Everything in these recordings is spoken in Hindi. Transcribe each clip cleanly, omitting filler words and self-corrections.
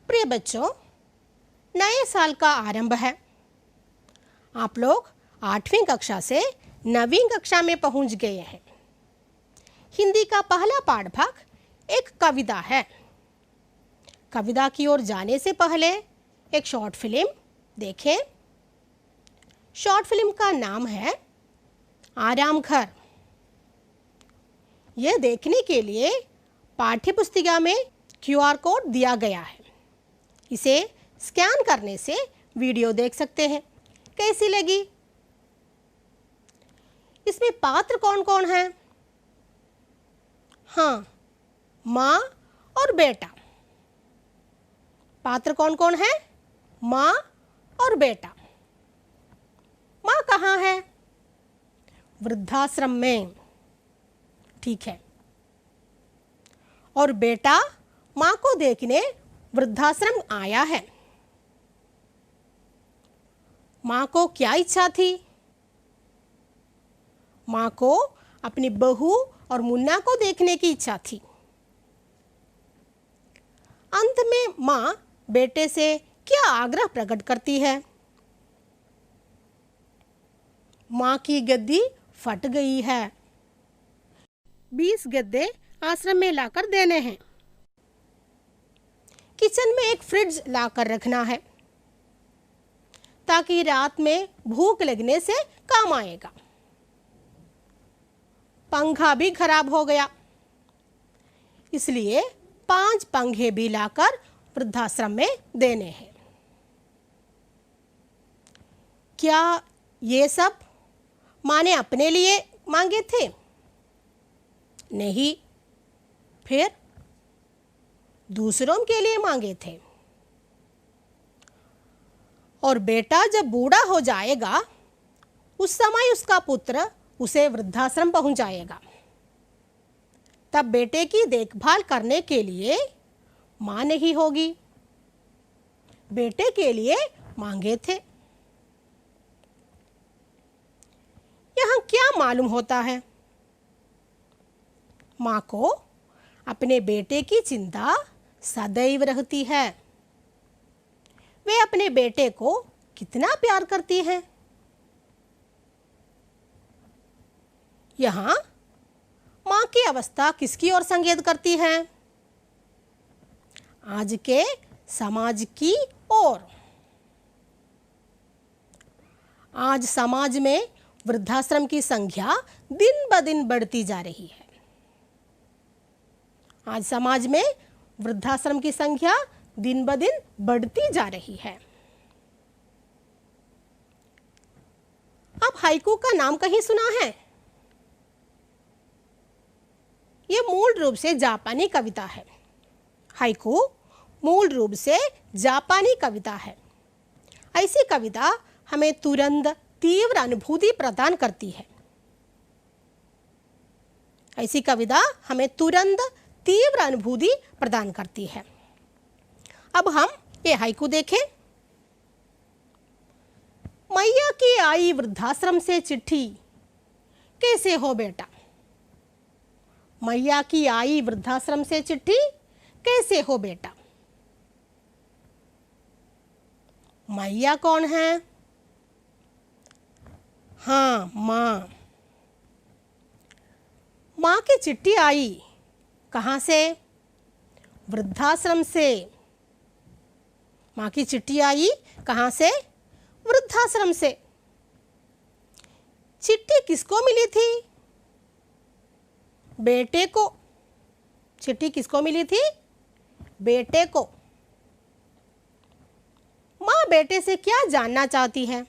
प्रिय बच्चों, नए साल का आरंभ है। आप लोग 8वीं कक्षा से 9वीं कक्षा में पहुंच गए हैं। हिंदी का पहला पाठ भाग एक कविता है। कविता की ओर जाने से पहले एक शॉर्ट फिल्म देखें। शॉर्ट फिल्म का नाम है आराम घर। यह देखने के लिए पाठ्य पुस्तिका में QR कोड दिया गया है। इसे स्कैन करने से वीडियो देख सकते हैं। कैसी लगी? इसमें पात्र कौन कौन है? हाँ, माँ और बेटा। पात्र कौन कौन है? माँ और बेटा। माँ कहाँ है? वृद्धाश्रम में। ठीक है। और बेटा माँ को देखने वृद्धाश्रम आया है। माँ को क्या इच्छा थी? माँ को अपनी बहू और मुन्ना को देखने की इच्छा थी। अंत में माँ बेटे से क्या आग्रह प्रकट करती है? माँ की गद्दी फट गई है। 20 गद्दे आश्रम में लाकर देने हैं। किचन में एक फ्रिज लाकर रखना है ताकि रात में भूख लगने से काम आएगा। पंखा भी खराब हो गया, इसलिए 5 पंखे भी लाकर वृद्धाश्रम में देने हैं। क्या ये सब माँ ने अपने लिए मांगे थे? नहीं, फिर दूसरों के लिए मांगे थे। और बेटा जब बूढ़ा हो जाएगा, उस समय उसका पुत्र उसे वृद्धाश्रम पहुंचाएगा। तब बेटे की देखभाल करने के लिए मां नहीं होगी। बेटे के लिए मांगे थे। यहाँ क्या मालूम होता है? मां को अपने बेटे की चिंता सदैव रहती है। वे अपने बेटे को कितना प्यार करती हैं। यहाँ माँ की अवस्था किसकी ओर संकेत करती है? आज के समाज की ओर। आज समाज में वृद्धाश्रम की संख्या दिन ब दिन बढ़ती जा रही है। आज समाज में वृद्धाश्रम की संख्या दिन ब दिन बढ़ती जा रही है। आप हाइकू का नाम कहीं सुना है? ये मूल रूप से जापानी कविता है। हाइकू मूल रूप से जापानी कविता है। ऐसी कविता हमें तुरंत तीव्र अनुभूति प्रदान करती है। ऐसी कविता हमें तुरंत तीव्र अनुभूति प्रदान करती है। अब हम ये हाइकू देखें। मैया की आई वृद्धाश्रम से चिट्ठी, कैसे हो बेटा? मैया की आई वृद्धाश्रम से चिट्ठी, कैसे हो बेटा? मैया कौन है? हाँ, माँ। माँ की चिट्ठी आई कहाँ से? वृद्धाश्रम से। माँ की चिट्ठी आई कहाँ से? वृद्धाश्रम से। चिट्ठी किसको मिली थी? बेटे को। चिट्ठी किसको मिली थी? बेटे को। माँ बेटे से क्या जानना चाहती है?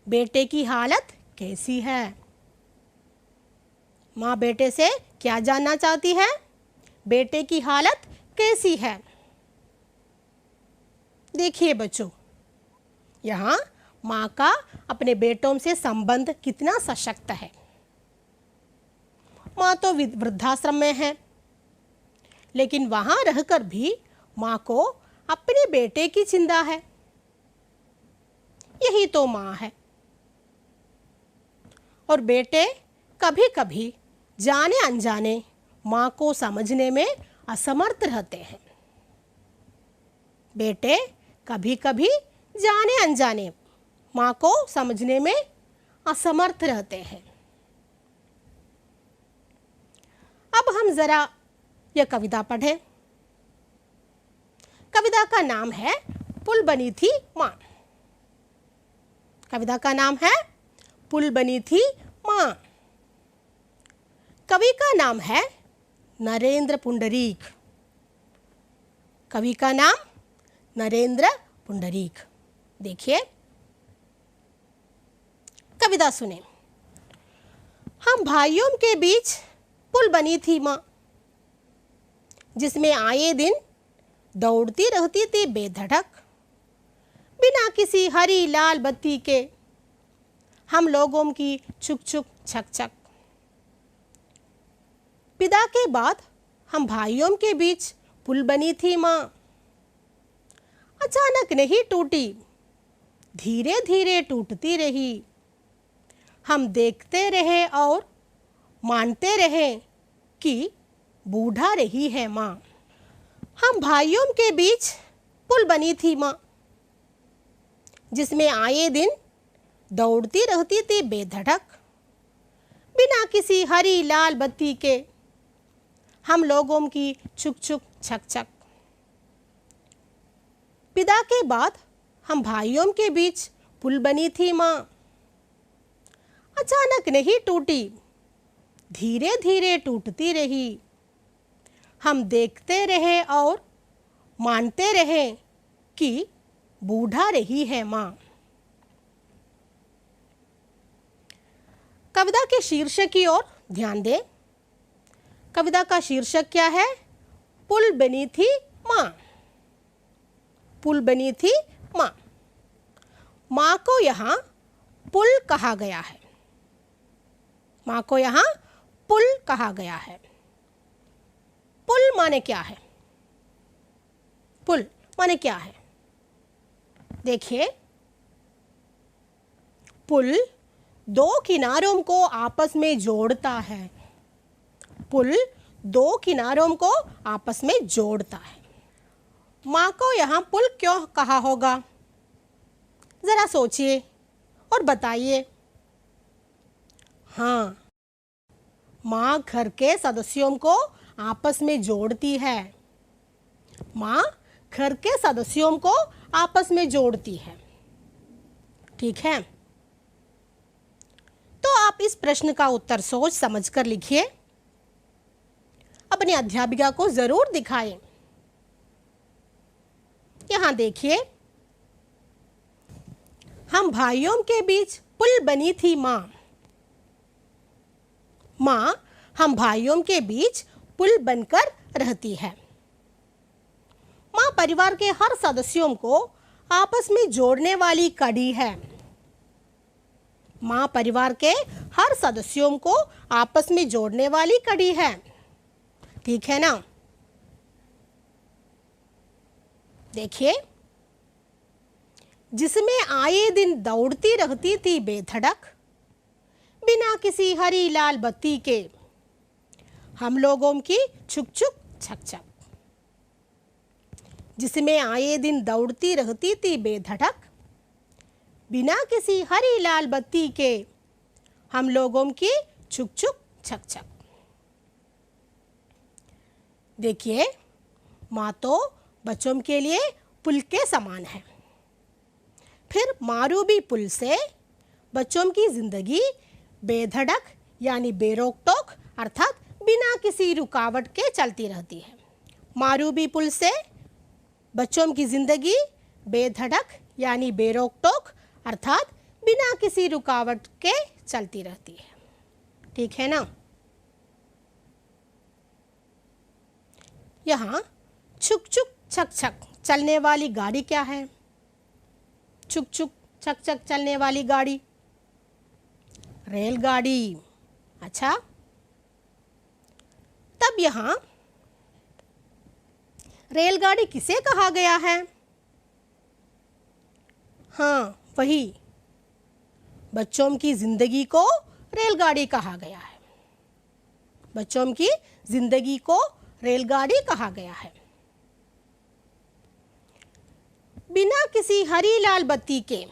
बेटे की हालत कैसी है? माँ बेटे से क्या जानना चाहती है? बेटे की हालत कैसी है? देखिए बच्चों, यहाँ माँ का अपने बेटों से संबंध कितना सशक्त है। माँ तो वृद्धाश्रम में है, लेकिन वहाँ रहकर भी माँ को अपने बेटे की चिंता है। यही तो माँ है। और बेटे कभी कभी जाने अनजाने माँ को समझने में असमर्थ रहते हैं। बेटे कभी कभी जाने अनजाने माँ को समझने में असमर्थ रहते हैं। अब हम जरा यह कविता पढ़ें। कविता का नाम है पुल बनी थी माँ। कविता का नाम है पुल बनी थी माँ। कवि का नाम है नरेंद्र पुंडरीक। कवि का नाम नरेंद्र पुंडरीक। देखिए कविता सुने। हम भाइयों के बीच पुल बनी थी माँ, जिसमें आए दिन दौड़ती रहती थी बेधड़क, बिना किसी हरी लाल बत्ती के हम लोगों की छुक छुक छक छक। पिता के बाद हम भाइयों के बीच पुल बनी थी माँ। अचानक नहीं टूटी, धीरे धीरे टूटती रही। हम देखते रहे और मानते रहे कि बूढ़ा रही है माँ। हम भाइयों के बीच पुल बनी थी माँ, जिसमें आए दिन दौड़ती रहती थी बेधड़क, बिना किसी हरी लाल बत्ती के हम लोगों की छुक छुक छक छक। पिता के बाद हम भाइयों के बीच पुल बनी थी माँ। अचानक नहीं टूटी, धीरे धीरे टूटती रही। हम देखते रहे और मानते रहे कि बूढ़ा रही है माँ। कविता के शीर्षक की ओर ध्यान दें। कविता का शीर्षक क्या है? पुल बनी थी माँ। पुल बनी थी माँ। माँ को यहाँ पुल कहा गया है। माँ को यहाँ पुल कहा गया है। पुल माने क्या है? पुल माने क्या है? देखिए, पुल दो किनारों को आपस में जोड़ता है। पुल दो किनारों को आपस में जोड़ता है। माँ को यहाँ पुल क्यों कहा होगा? जरा सोचिए और बताइए। हाँ, माँ घर के सदस्यों को आपस में जोड़ती है। माँ घर के सदस्यों को आपस में जोड़ती है। ठीक है, तो आप इस प्रश्न का उत्तर सोच समझकर लिखिए। अपनी अध्यापिका को जरूर दिखाएं। यहाँ देखिए, हम भाइयों के बीच पुल बनी थी माँ। माँ हम भाइयों के बीच पुल बनकर रहती है। माँ परिवार के हर सदस्यों को आपस में जोड़ने वाली कड़ी है। माँ परिवार के हर सदस्यों को आपस में जोड़ने वाली कड़ी है। ठीक है ना? देखिए, जिसमें आए दिन दौड़ती रहती थी बेधड़क, बिना किसी हरी लाल बत्ती के हम लोगों की छुक छुक छक छक। जिसमें आए दिन दौड़ती रहती थी बेधड़क, बिना किसी हरी लाल बत्ती के हम लोगों की छुक छुक छक छक। देखिए, माँ तो बच्चों के लिए पुल के समान है। फिर मारूबी पुल से बच्चों की जिंदगी बेधड़क यानी बेरोक टोक अर्थात बिना किसी रुकावट के चलती रहती है। मारूबी पुल से बच्चों की जिंदगी बेधड़क यानी बेरोक टोक अर्थात बिना किसी रुकावट के चलती रहती है। ठीक है ना। यहाँ छुक छुक छक छक चलने वाली गाड़ी क्या है? छुक छुक छक छक चलने वाली गाड़ी रेलगाड़ी। अच्छा, तब यहाँ रेलगाड़ी किसे कहा गया है? हाँ, वही बच्चों की जिंदगी को रेलगाड़ी कहा गया है। बच्चों की जिंदगी को रेलगाड़ी कहा गया है। बिना किसी हरी लाल बत्ती के,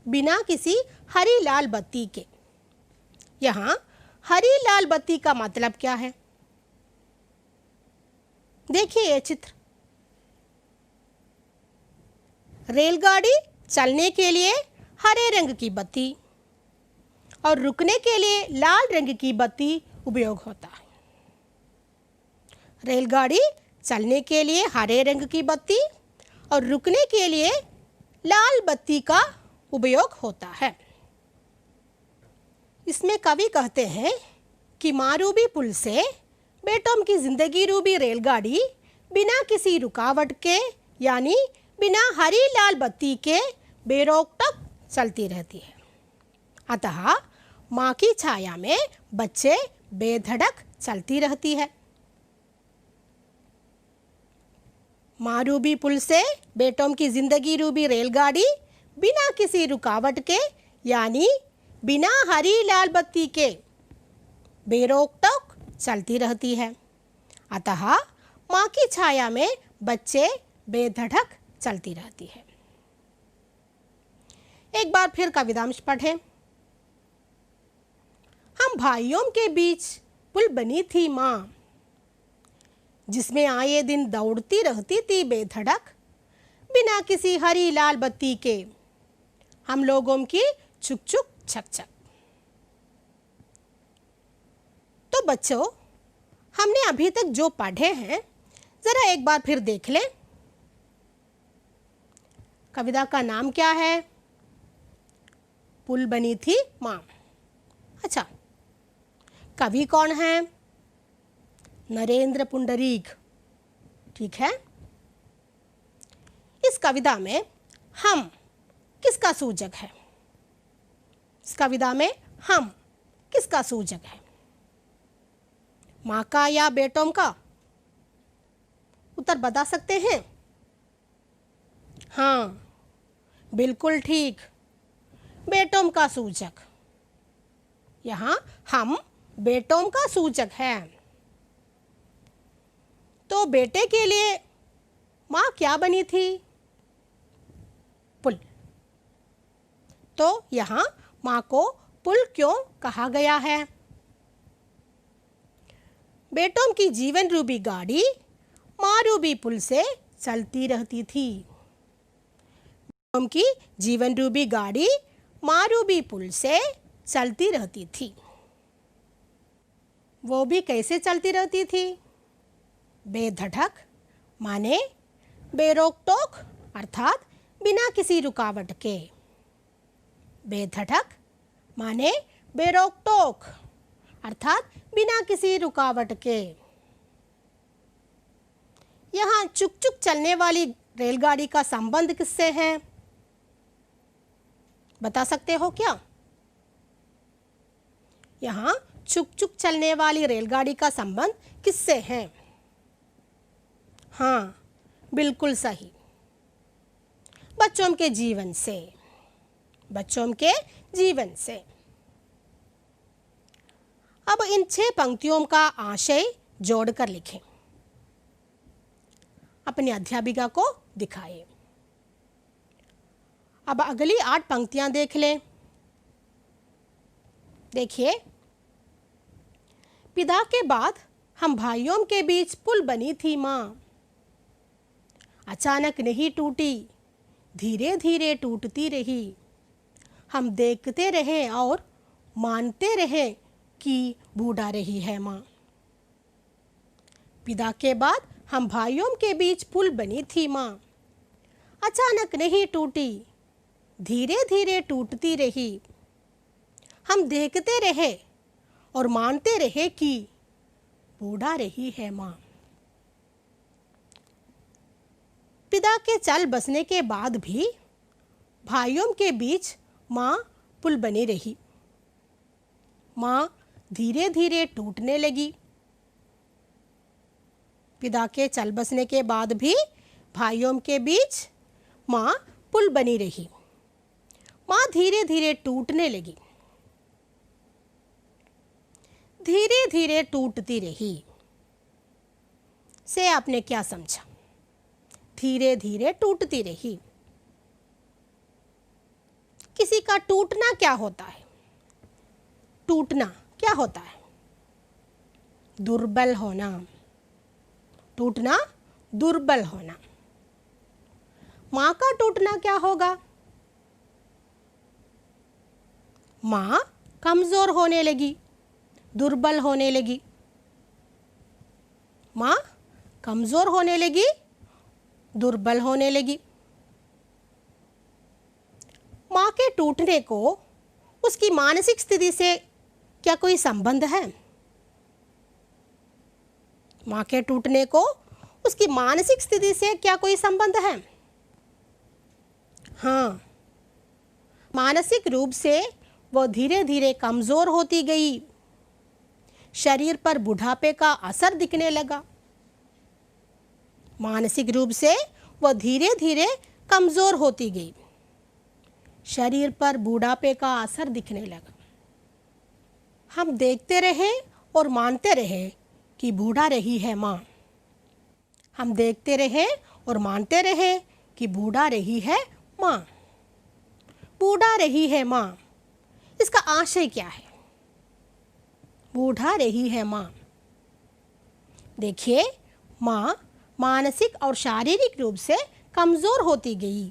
बिना किसी हरी लाल बत्ती के, यहाँ हरी लाल बत्ती का मतलब क्या है? देखिए ये चित्र। रेलगाड़ी चलने के लिए हरे रंग की बत्ती और रुकने के लिए लाल रंग की बत्ती उपयोग होता है। रेलगाड़ी चलने के लिए हरे रंग की बत्ती और रुकने के लिए लाल बत्ती का उपयोग होता है। इसमें कवि कहते हैं कि मारूबी पुल से बेटों की जिंदगी रूबी रेलगाड़ी बिना किसी रुकावट के यानी बिना हरी लाल बत्ती के बेरोक टोक चलती रहती है। अतः माँ की छाया में बच्चे बेधड़क चलती रहती है। मारूबी पुल से बेटों की जिंदगी रूबी रेलगाड़ी बिना किसी रुकावट के यानी बिना हरी लाल बत्ती के बेरोक टोक चलती रहती है। अतः माँ की छाया में बच्चे बेधड़क चलती रहती है। एक बार फिर कवितांश पढ़ें। हम भाइयों के बीच पुल बनी थी माँ, जिसमें आए दिन दौड़ती रहती थी बेधड़क बिना किसी हरी लाल बत्ती के हम लोगों की छुक छुक छक छक। तो बच्चों, हमने अभी तक जो पढ़े हैं जरा एक बार फिर देख लें। कविता का नाम क्या है? पुल बनी थी माँ। अच्छा, कवि कौन है? नरेंद्र पुंडरीक। ठीक है। इस कविता में हम किसका सूचक है? इस कविता में हम किसका सूचक है? माँ का या बेटों का? उत्तर बता सकते हैं? हाँ, बिल्कुल ठीक, बेटों का सूचक। यहाँ हम बेटों का सूचक है। तो बेटे के लिए माँ क्या बनी थी? पुल। तो यहाँ माँ को पुल क्यों कहा गया है? बेटों की जीवन रूपी गाड़ी माँ रूपी पुल से चलती रहती थी। बेटों की जीवन रूपी गाड़ी माँ रूपी पुल से चलती रहती थी। वो भी कैसे चलती रहती थी? बेधड़क माने बेरोक टोक अर्थात बिना किसी रुकावट के। बेधड़क माने बेरोक टोक अर्थात बिना किसी रुकावट के। यहाँ चुक चुक चलने वाली रेलगाड़ी का संबंध किससे है? बता सकते हो क्या? यहाँ चुक चुक चलने वाली रेलगाड़ी का संबंध किससे है? हाँ, बिल्कुल सही, बच्चों के जीवन से। बच्चों के जीवन से। अब इन 6 पंक्तियों का आशय जोड़कर लिखें। अपनी अध्यापिका को दिखाएं। अब अगली 8 पंक्तियां देख लें। देखिए, पिता के बाद हम भाइयों के बीच पुल बनी थी माँ, अचानक नहीं टूटी, धीरे धीरे टूटती रही। हम देखते रहे और मानते रहे कि बूढ़ा रही है माँ। विदा के बाद हम भाइयों के बीच पुल बनी थी माँ। अचानक नहीं टूटी, धीरे धीरे टूटती रही। हम देखते रहे और मानते रहे कि बूढ़ा रही है माँ। पिता के चल बसने के बाद भी भाइयों के बीच माँ पुल बनी रही। माँ धीरे धीरे टूटने लगी। पिता के चल बसने के बाद भी भाइयों के बीच माँ पुल बनी रही। माँ धीरे धीरे टूटने लगी। धीरे धीरे टूटती रही से आपने क्या समझा? धीरे धीरे टूटती रही। किसी का टूटना क्या होता है? टूटना क्या होता है? दुर्बल होना। टूटना दुर्बल होना। माँ का टूटना क्या होगा? माँ कमजोर होने लगी, दुर्बल होने लगी। माँ कमजोर होने लगी, दुर्बल होने लगी। माँ के टूटने को उसकी मानसिक स्थिति से क्या कोई संबंध है? माँ के टूटने को उसकी मानसिक स्थिति से क्या कोई संबंध है? हाँ, मानसिक रूप से वो धीरे धीरे कमजोर होती गई। शरीर पर बुढ़ापे का असर दिखने लगा। मानसिक रूप से वह धीरे धीरे कमजोर होती गई। शरीर पर बुढ़ापे का असर दिखने लगा। हम देखते रहे और मानते रहे कि बूढ़ा रही है माँ। हम देखते रहे और मानते रहे कि बूढ़ा रही है माँ। बूढ़ा रही है माँ, इसका आशय क्या है? बूढ़ा रही है माँ। देखिए, माँ मानसिक और शारीरिक रूप से कमजोर होती गई।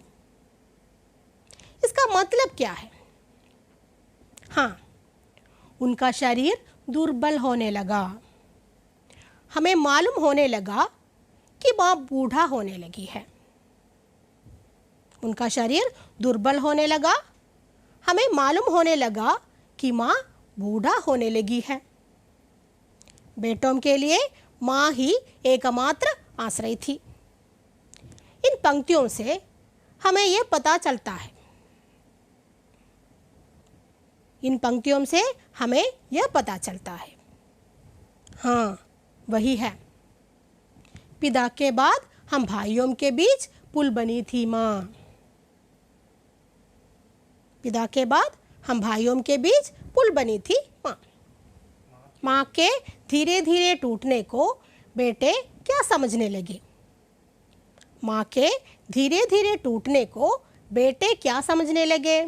इसका मतलब क्या है? हाँ, उनका शरीर दुर्बल होने लगा। हमें मालूम होने लगा कि माँ बूढ़ा होने लगी है। उनका शरीर दुर्बल होने लगा। हमें मालूम होने लगा कि माँ बूढ़ा होने लगी है। बेटों के लिए माँ ही एकमात्र आश्रय थी। इन पंक्तियों से हमें यह पता चलता है। इन पंक्तियों से हमें यह पता चलता है, हाँ, वही है। पिता के बाद हम भाइयों के बीच पुल बनी थी माँ। पिता के बाद हम भाइयों के बीच पुल बनी थी माँ। माँ के धीरे धीरे टूटने को बेटे क्या समझने लगे? माँ के धीरे धीरे टूटने को बेटे क्या समझने लगे?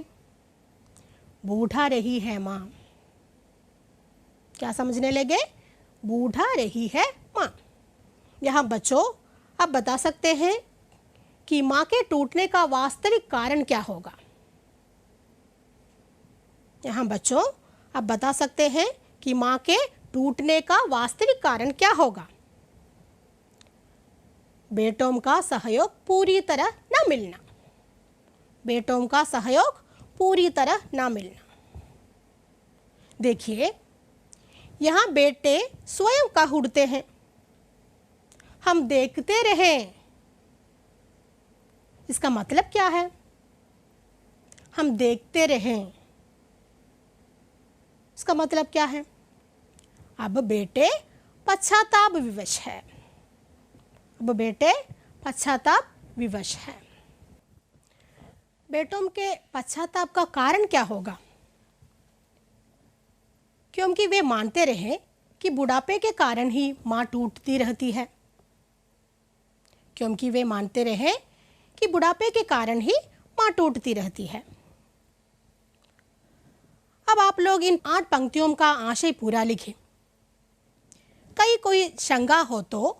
बूढ़ा रही है माँ। क्या समझने लगे? बूढ़ा रही है माँ। यहाँ बच्चों अब बता सकते हैं कि माँ के टूटने का वास्तविक कारण क्या होगा? यहाँ बच्चों अब बता सकते हैं कि माँ के टूटने का वास्तविक कारण क्या होगा? बेटों का सहयोग पूरी तरह न मिलना। बेटों का सहयोग पूरी तरह न मिलना। देखिए, यहाँ बेटे स्वयं का उड़ते हैं। हम देखते रहें। इसका मतलब क्या है? हम देखते रहें। इसका मतलब क्या है? अब बेटे पश्चाताप विवश है। अब बेटे पश्चाताप विवश है। बेटों के पश्चाताप का कारण क्या होगा? क्योंकि वे मानते रहे कि बुढ़ापे के कारण ही माँ टूटती रहती है। क्योंकि वे मानते रहे कि बुढ़ापे के कारण ही माँ टूटती रहती है। अब आप लोग इन 8 पंक्तियों का आशय पूरा लिखें। कहीं कोई शंका हो तो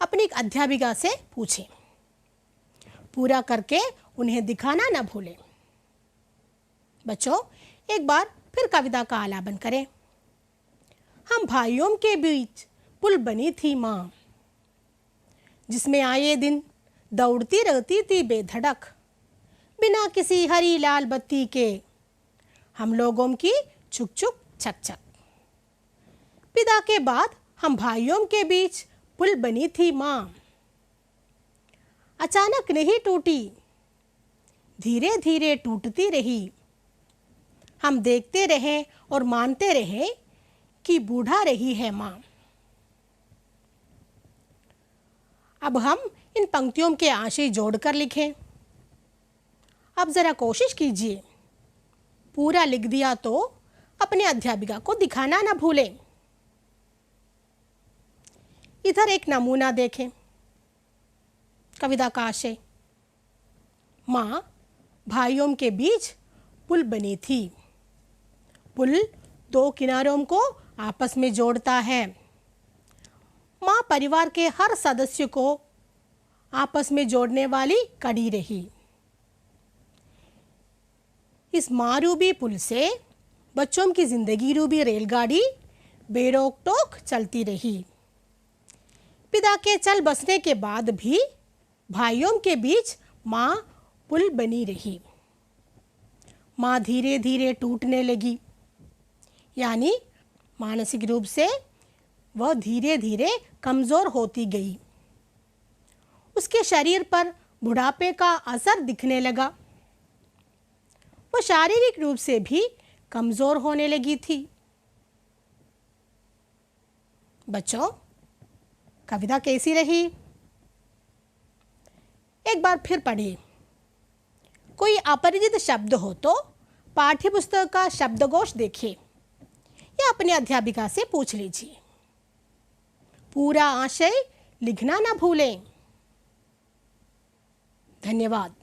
अपनी अध्यापिका से पूछें। पूरा करके उन्हें दिखाना न भूलें। बच्चों, एक बार फिर कविता का आलापन करें। हम भाइयों के बीच पुल बनी थी माँ, जिसमें आए दिन दौड़ती रहती थी बेधड़क, बिना किसी हरी लाल बत्ती के हम लोगों की छुक छुक छक छक। पिता के बाद हम भाइयों के बीच पुल बनी थी माँ, अचानक नहीं टूटी, धीरे धीरे टूटती रही। हम देखते रहे और मानते रहे कि बूढ़ा रही है माँ। अब हम इन पंक्तियों के आशय जोड़कर लिखें। अब जरा कोशिश कीजिए, पूरा लिख दिया तो अपने अध्यापिका को दिखाना ना भूलें। इधर एक नमूना देखें। कविता का आशय, माँ भाइयों के बीच पुल बनी थी। पुल दो किनारों को आपस में जोड़ता है। माँ परिवार के हर सदस्य को आपस में जोड़ने वाली कड़ी रही। इस माँ रूबी पुल से बच्चों की जिंदगी रूबी रेलगाड़ी बेरोक टोक चलती रही। पिता के चल बसने के बाद भी भाइयों के बीच माँ पुल बनी रही। माँ धीरे धीरे टूटने लगी, यानी मानसिक रूप से वह धीरे धीरे कमज़ोर होती गई। उसके शरीर पर बुढ़ापे का असर दिखने लगा। वह शारीरिक रूप से भी कमज़ोर होने लगी थी। बच्चों, कविता कैसी रही? एक बार फिर पढ़िए। कोई अपरिचित शब्द हो तो पाठ्यपुस्तक का शब्दकोश देखिए या अपने अध्यापिका से पूछ लीजिए। पूरा आशय लिखना ना भूलें। धन्यवाद।